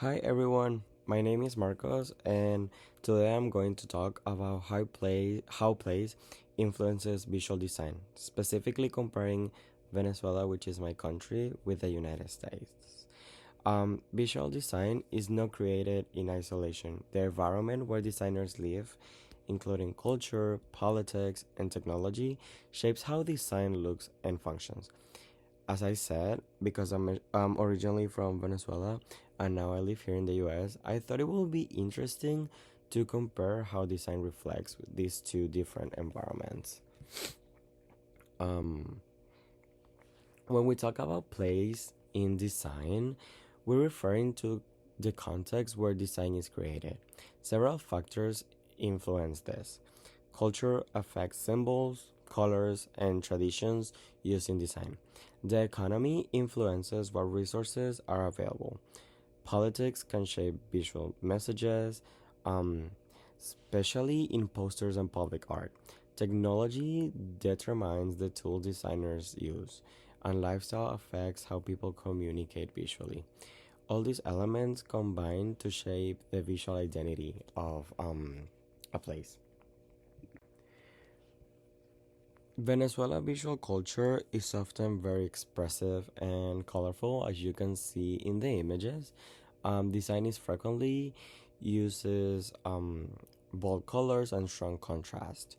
Hi everyone, my name is Marcos, and today I'm going to talk about how place influences visual design, specifically comparing Venezuela, which is my country, with the United States. Visual design is not created in isolation. The environment where designers live, including culture, politics, and technology, shapes how design looks and functions. As I said, because I'm originally from Venezuela and now I live here in the US, I thought it would be interesting to compare how design reflects these two different environments. Um, when we talk about place in design, we're referring to the context where design is created. Several factors influence this. Culture affects symbols, colors, and traditions used in design. The economy influences what resources are available. Politics can shape visual messages, um, especially in posters and public art. Technology determines the tool designers use, and lifestyle affects how people communicate visually. All these elements combine to shape the visual identity of a place. Venezuela visual culture is often very expressive and colorful, as you can see in the images. Design is frequently uses bold colors and strong contrast.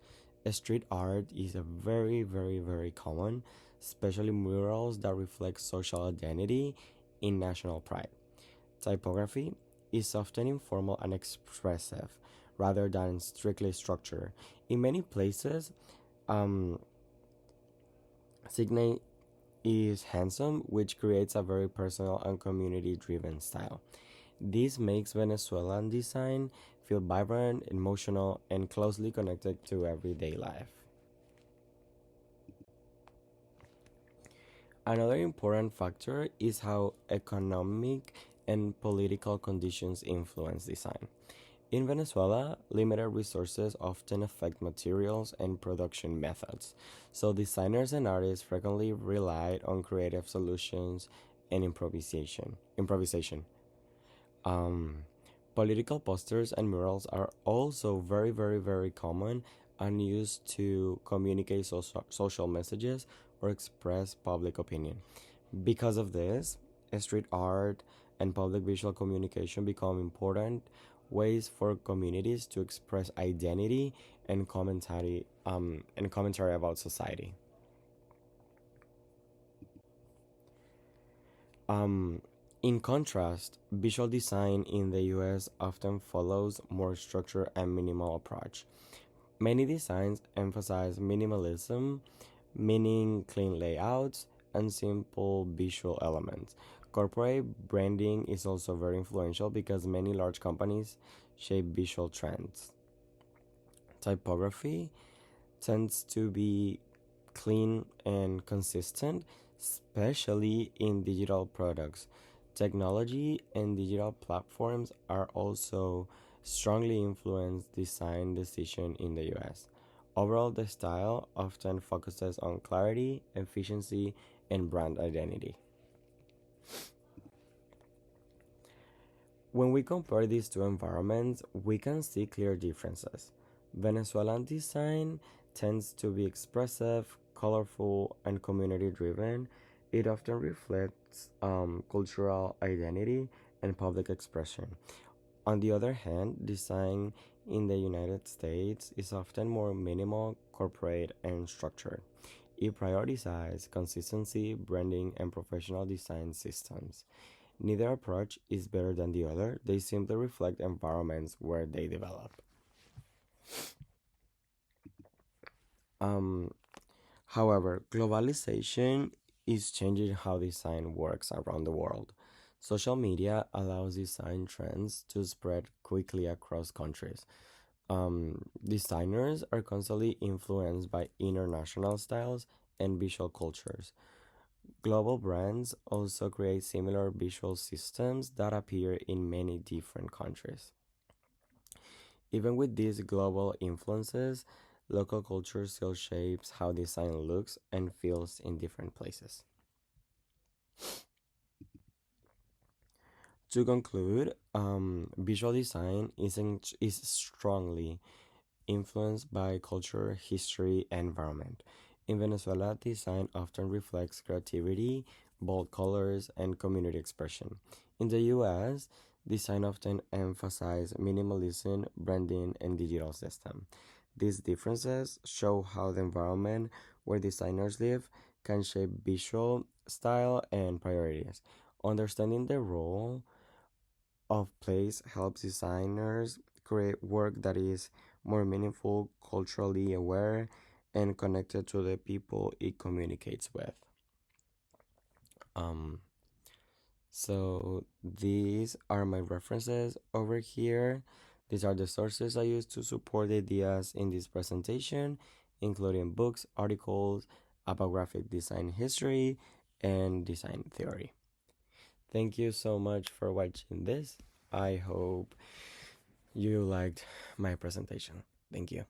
Street art is a very common, especially murals that reflect social identity in national pride. Typography is often informal and expressive rather than strictly structured. In many places, um, Signe is handsome, which creates a very personal and community driven style. This makes Venezuelan design feel vibrant, emotional, and closely connected to everyday life. Another important factor is how economic and political conditions influence design. In Venezuela, limited resources often affect materials and production methods, so designers and artists frequently relied on creative solutions and improvisation. Um, Political posters and murals are also very common and used to communicate social messages or express public opinion. Because of this, street art and public visual communication become important ways for communities to express identity and commentary about society. Um, in contrast, visual design in the US often follows more structure and minimal approach. Many designs emphasize minimalism, meaning clean layouts and simple visual elements. Corporate branding is also very influential because many large companies shape visual trends. Typography tends to be clean and consistent, especially in digital products. Technology and digital platforms are also strongly influence design decision in the US. Overall, the style often focuses on clarity, efficiency, and brand identity. When we compare these two environments, we can see clear differences. Venezuelan design tends to be expressive, colorful, and community driven. It often reflects cultural identity and public expression. On the other hand, design in the United States is often more minimal, corporate, and structured. It prioritizes consistency, branding, and professional design systems. Neither approach is better than the other, they simply reflect environments where they develop. Um, However, globalization is changing how design works around the world. Social media allows design trends to spread quickly across countries. Designers are constantly influenced by international styles and visual cultures. Global brands also create similar visual systems that appear in many different countries. Even with these global influences, local culture still shapes how design looks and feels in different places. To conclude, visual design is strongly influenced by culture, history, and environment. In Venezuela, design often reflects creativity, bold colors, and community expression. In the US, design often emphasizes minimalism, branding, and digital system. These differences show how the environment where designers live can shape visual style and priorities. Understanding the role of place helps designers create work that is more meaningful, culturally aware, and connected to the people it communicates with. Um, so these are my references over here. These are the sources I use to support the ideas in this presentation, including books, articles about graphic design history, and design theory. Thank you so much for watching this. I hope you liked my presentation. Thank you.